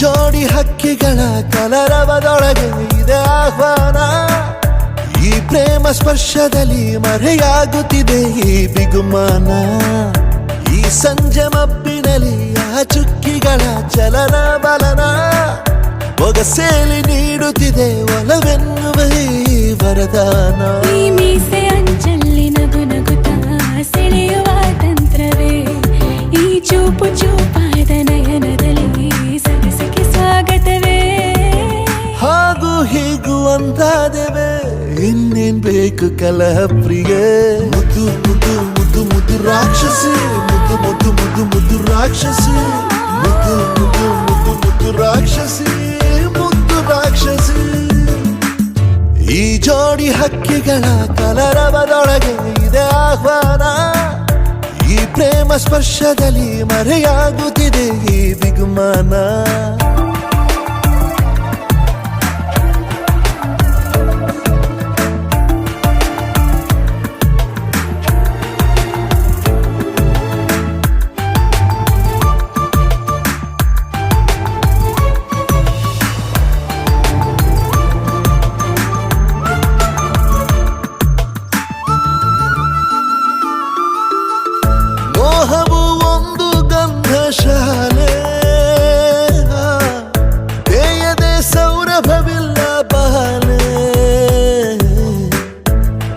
ಜೋಡಿ ಹಕ್ಕಿಗಳ ಕಲರವದೊಳಗೆ ಇದೆ ಆಹ್ವಾನ. ಈ ಪ್ರೇಮ ಸ್ಪರ್ಶದಲ್ಲಿ ಮರೆಯಾಗುತ್ತಿದೆ ಈ ಬಿಗುಮಾನ. ಈ ಸಂಜೆ ಮಬ್ಬಿನಲ್ಲಿ ಆ ಚುಕ್ಕಿಗಳ ಚಲನ ಬಲನ ಒಗಸೇಲಿ ನೀಡುತ್ತಿದೆ ಒಲವೆನ್ನುವ ಈ ವರದಾನ. ಈ ಮೀಸೆ ಅಂಚಲ್ಲಿ ನಗು ನಗುತ್ತಾ ಸೆಳೆಯುವ ತಂತ್ರವೇ ಈ ಚೂಪು ಚೂಪಾದ ನಯನದಲ್ಲಿ ಸರಸಕ್ಕೆ ಸ್ವಾಗತವೇ. ಹಾಗೂ ಹೀಗೂ ಅಂತಾದೇವೆ ಇನ್ನೇನ್ ಬೇಕು ಕಲಹ ಪ್ರಿಯ ಮುದ್ದು ಮುದ್ದು ಮುದ್ದು ಮುದ್ದು ರಾಕ್ಷಸಿ ಮುದ್ದು ಮುದ್ದು ಮುದ್ದು ಮುದ್ದು ರಾಕ್ಷಸಿ ಮುದ್ದು ಮುದ್ದು ಮುದ್ದು ಮುದ್ದು ರಾಕ್ಷಸಿ ಮುದ್ದು ರಾಕ್ಷಸಿ ಈ ಜೋಡಿ ಹಕ್ಕಿಗಳ ಕಲರವದೊಳಗೆ ಇದೆ ಆಹ್ವಾನ ಈ ಪ್ರೇಮ ಸ್ಪರ್ಶದಲ್ಲಿ ಮರೆಯಾಗುತ್ತಿದೆ ಈ ಬಿಗುಮಾನ ಮೋಹವು ಒಂದು ಗಂಧಶಾಲೆ ಬೇಯದೆ ಸೌರಭವಿಲ್ಲ ಬಾಲೆ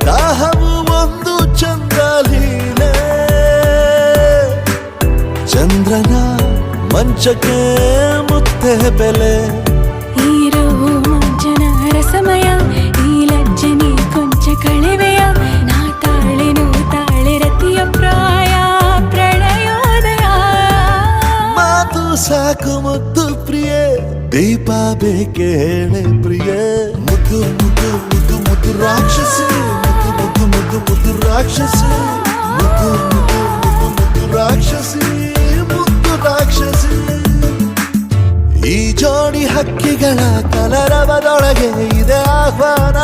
ದಾಹವು ಒಂದು ಚಂದ್ರಲೀಲೆ ಚಂದ್ರನ ಮಂಚಕ್ಕೆ ಮುತ್ತೆ ಬೆಲೆ ಹೀರೋ ಮಂಚನ ರಸಮಯ ಈ ಲಜ್ಜನೆ ಕೊಂಚ ಕಳೆವೆಯ ನಾ ತಾಳೆನು ತಾಳೆ ರತಿಯ ಪ್ರಾಯ ಪ್ರಣಯೋದಯ ಮಾತು ಸಾಕು ಮುದ್ದು ಪ್ರಿಯ ದೀಪ ಬೇಕೆ ಹೇಳೆ ಪ್ರಿಯ ಮುದ್ದು ಮುದ್ದು ಮುದ್ದು ಮುದ್ದು ರಾಕ್ಷಸಿ ಮುದ್ದು ಮುದ್ದು ಮುದ್ದು ಮುದ್ದು ರಾಕ್ಷಸಿ ಮುದ್ದು ಮುದ್ದು ಮುದ್ದು ಮುದ್ದು ರಾಕ್ಷಸಿ ಮುದ್ದು ರಾಕ್ಷಸಿ ಈ ಜೋಡಿ ಹಕ್ಕಿಗಳ ಕಲರವದೊಳಗೆ ಇದೆ ಆಹ್ವಾನ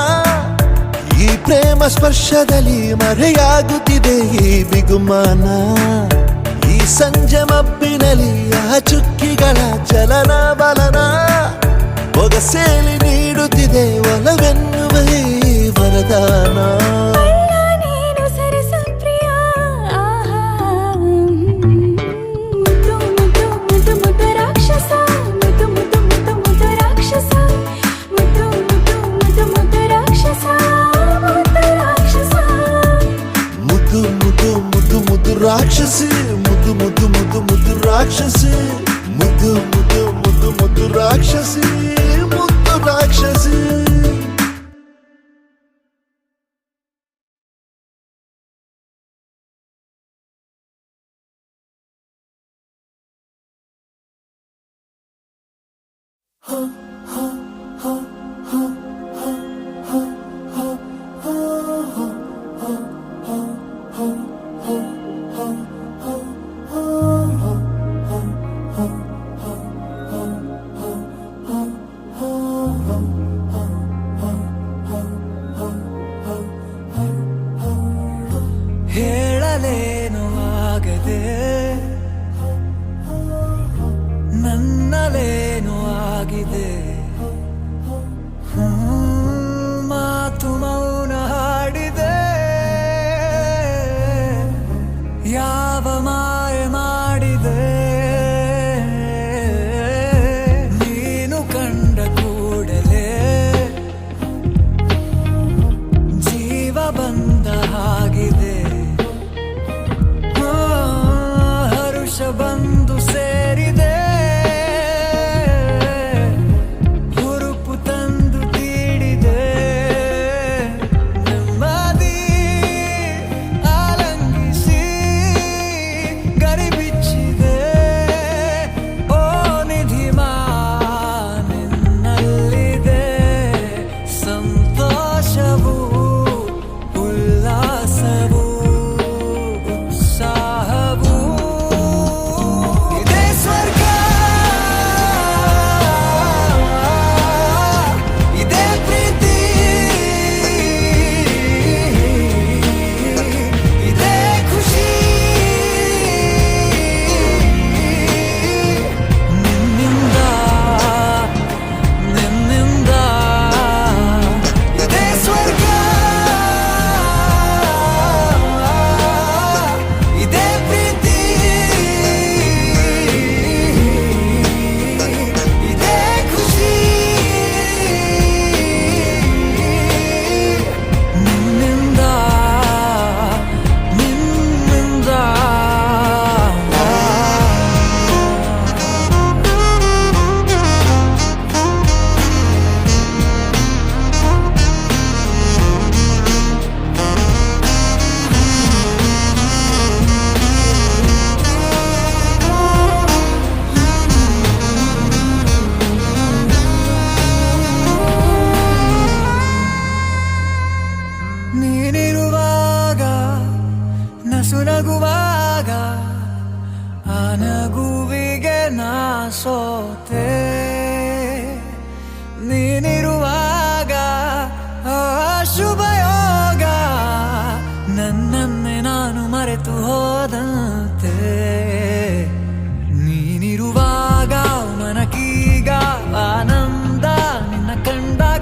ಈ ಪ್ರೇಮ ಸ್ಪರ್ಶದಲ್ಲಿ ಮರೆಯಾಗುತ್ತಿದೆ ಈ ಬಿಗುಮಾನ ಈ ಸಂಜೆ ಮಬ್ಬಿನಲ್ಲಿ ಆ ಚುಕ್ಕಿಗಳ ಚಲನ ಬಲನ ಒಗಸೇಲಿ ನೀಡುತ್ತಿದೆ ಒಲವೆನ್ನುವ ಈ ವರದಾನ ಅಲ್ಲ ನೀನು ಸರಸ ಪ್ರಿಯ ಆಹಾ ಮುದ್ದು ಮುದ್ದು ಮುದ್ದು ಮುದ್ದು ರಾಕ್ಷಸ ಮುದ್ದು ಮುದ್ದು ಮುದ್ದು ಮುದ್ದು ರಾಕ್ಷಸ ಮುದ್ದು ಮುದ್ದು ಮುದ್ದು ಮುದ್ದು ರಾಕ್ಷಸ ಮುದ್ದು ರಾಕ್ಷಸ ಮುದ್ದು ಮುದ್ದು ಮುದ್ದು ಮುದ್ದು ರಾಕ್ಷಸಿ ಮುದ್ದು ಮುದ್ದು ಮುದ್ದು ಮುದ್ದು ರಾಕ್ಷಸಿ ಮುದ್ದು ಮುದ್ದು ಮುದ್ದು ಮುದ್ದು ರಾಕ್ಷಸಿ ಮುದ್ದು ರಾಕ್ಷಸಿ ಹೇಳಲೇನು ಆಗದೆ ನನ್ನಲೇನು ಆಗಿದೆ ಮಾತು ಮೌನ ಹಾಡಿದೆ ಯಾವ ಮಾಯ ಮಾಡಿದೆ ನೀನು ಕಂಡ ಕೂಡಲೇ ಜೀವ ಬಂದ ಹಾಗಿದೆ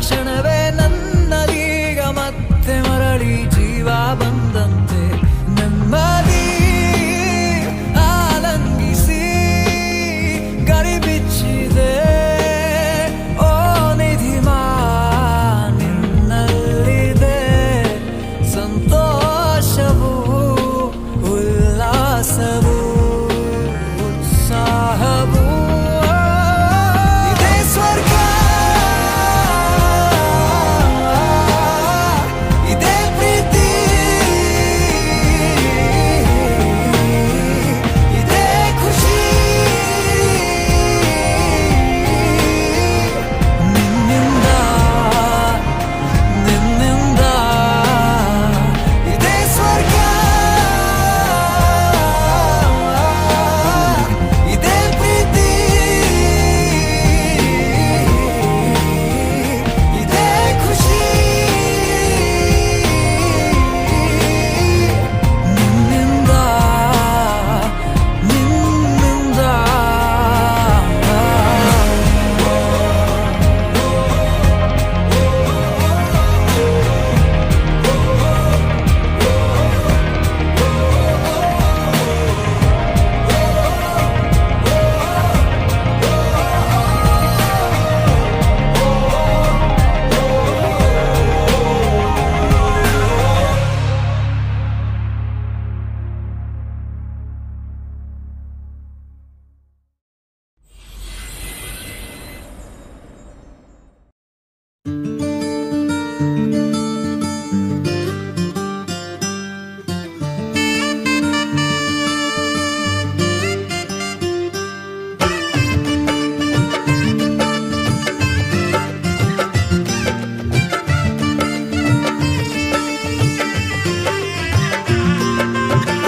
ಕ್ಷಣವೇ ನನ್ನದೀಗ ಮತ್ತೆ ಮರಳಿ ಜೀವ ಬಂದಂತೆ ನೆಮ್ಮದಿ ಆಲಂಗಿಸಿ ಗರಿ ಬಿಚ್ಚಿದೆ ಓ ನಿಧಿಮಾ ನಿನ್ನಲ್ಲಿದೆ ಸಂತೋಷವು ಉಲ್ಲಾಸವು ಉತ್ಸಾಹವು ಇದೇ ಸ್ವರ್ಗ ಇದೇ ಪ್ರೀತಿ ಇದೇ ಖುಷಿ ನಿನ್ನಿಂದ ನಿನ್ನಿಂದ ಇದೇ ಸ್ವರ್ಗ ಇದೇ ಪ್ರೀತಿ ಇದೇ ಖುಷಿ ನಿನ್ನಿಂದ ನಿನ್ನಿಂದ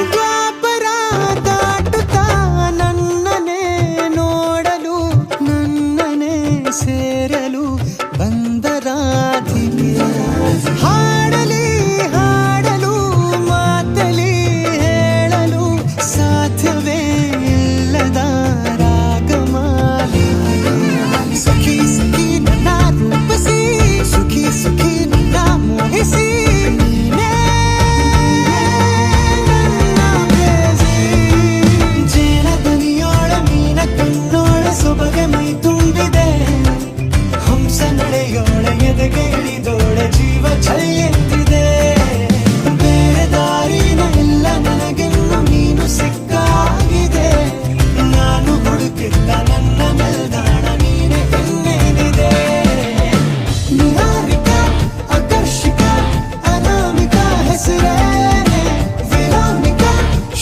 ದ್ವಾಪರ ದಾಟುತ್ತಾ ನನ್ನನೆ ನೋಡಲು ನನ್ನನೆ ಸೇರಲು ಬಂದರಾಧಿಗೆ ಹಾಡಲಿ ಹಾಡಲು ಮಾತಲಿ ಹೇಳಲು ಸಾಧ್ಯವೇ ಇಲ್ಲದ ರಾಗಮಾಲಿಕೆ ಸಖಿ ಸಖಿ ನನ್ನ ರೂಪಿಸಿ ಸುಖಿ ಸುಖಿ ನನ್ನ ಮೋಹಿಸಿ ನೀನೇ ಜೇನದನಿಯೋಳ ಮೀನ ಕಣ್ಣೋಳ ಸೊಬಗೆ ಮೈ ತುಂಬಿದೆ ಹಂಸ ನಡೆಯೋಳ ಎದೆಗೆ ಇಳಿದೋಳ ಜೀವ ಚಳಿಯೆಂದಿದೆ ಬೇರೆ ದಾರಿನ ಇಲ್ಲ ನನಗೆನ್ನು ನೀನು ಸಿಕ್ಕಾಗಿದೆ ನಾನು ಹುಡುಕಿದ್ದ ನನ್ನ ನಿಲ್ದಾಣ ನೀನೆ ಇನ್ನೇನಿದೆ ನಿಹಾರಿಕ ಆಕರ್ಷಿಕ ಅನಾಮಿಕ ಹೆಸರೇನೆ ವಿರಾಮಿಕ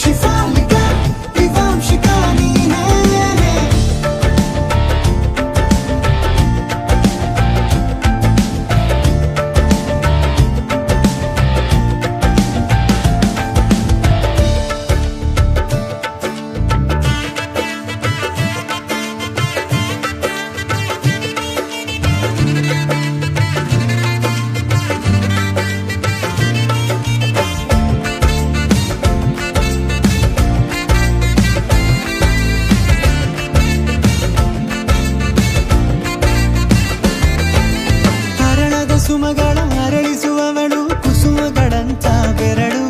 ಶಿಫಾಲಿಕ ವಿವಾಂಶಿಕ ನೀನೇನೆ ಹರಣದ ಸುಮಗಳ ಅರಳಿಸುವವಳು ಕುಸುಮಗಳಂತ ಬೆರಳು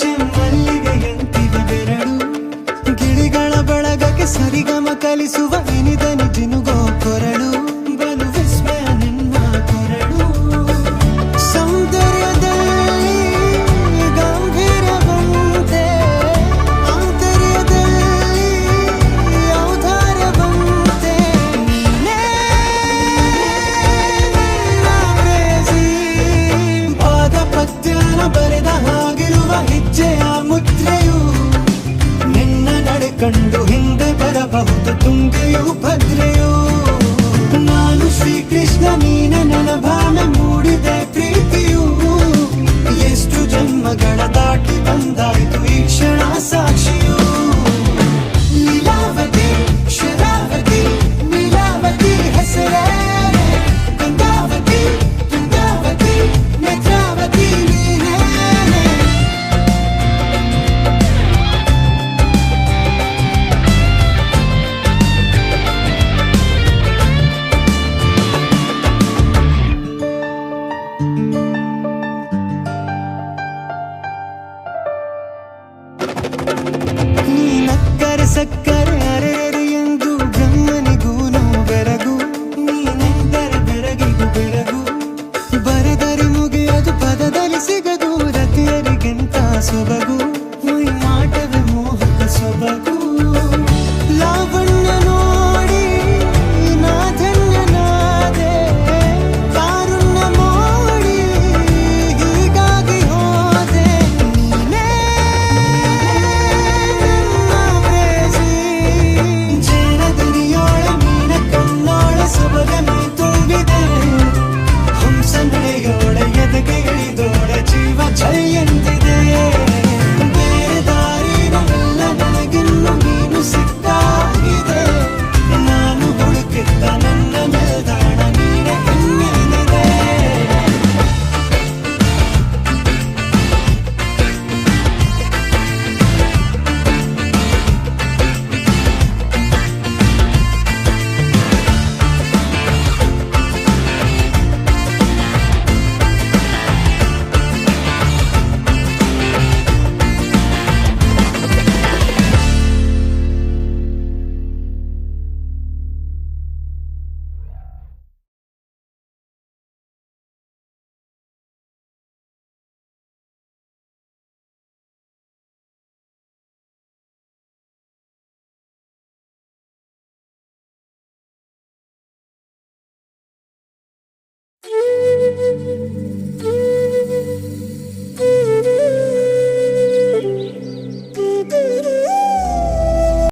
ಚೆಮ್ಮಲ್ಲಿಗೆಯಂತಿವೆ ಬೆರಳು ಗಿಳಿಗಳ ಬಳಗಕ್ಕೆ ಸರಿಗಮ ಕಲಿಸುವ ಇನಿದನಿ ಜಿನುಗೋ ಕೊರಳು ಬಲು ವಿಸ್ಮಯ ನಿನ್ನ ಕೊರಳು ಸೌಂದರ್ಯದಲ್ಲಿ ಗಂಭೀರವಂತೆ ಆಂತರ್ಯದಲ್ಲಿ ಔದಾರ್ಯವಂತೆ ನೀನೇ ನನ್ನ ಪ್ರೇಯಸಿ ಸಿಗದು ರತಿಯರಿಗಿಂತ ಸೊಬಗು ಮೈ ಮಾಟವೇ ಮೋಹಕ ಸೊಬಗು ಲಾವಣ್ಯ ನೋಡಿ ನಾ ಧನ್ಯನಾದೆ ಕಾರುಣ್ಯ ಮೋಡಿ ಹೀಗಾಗಿ ಹೋದೆ ನೀನೇ ನನ್ನ ಪ್ರೇಸಿ ಜೇನ ದನಿಯೋಳ ಮೀನ ಕಣ್ಣೋಳ ಸೊಬಗ ಮೈ ತುಂಬಿದೆ ಹಂಸ ನಡೆಯೋಳ ಎದೆಗೆ ಇಳಿದೋಳ ಜೀವ ಛೈ ಎಂದಿದೆ ಬೇರೆ ದಾರಿನೆಲ್ಲ ನನಗಿನ್ನು ನೀನು ಸಿಕ್ಕಾಗಿದೆ ನಾನು ಹುಡುಕಿದ್ದ ನನ್ನ ನಿಲ್ದಾಣ ನೀನೆ ಇನ್ನೇನಿದೆ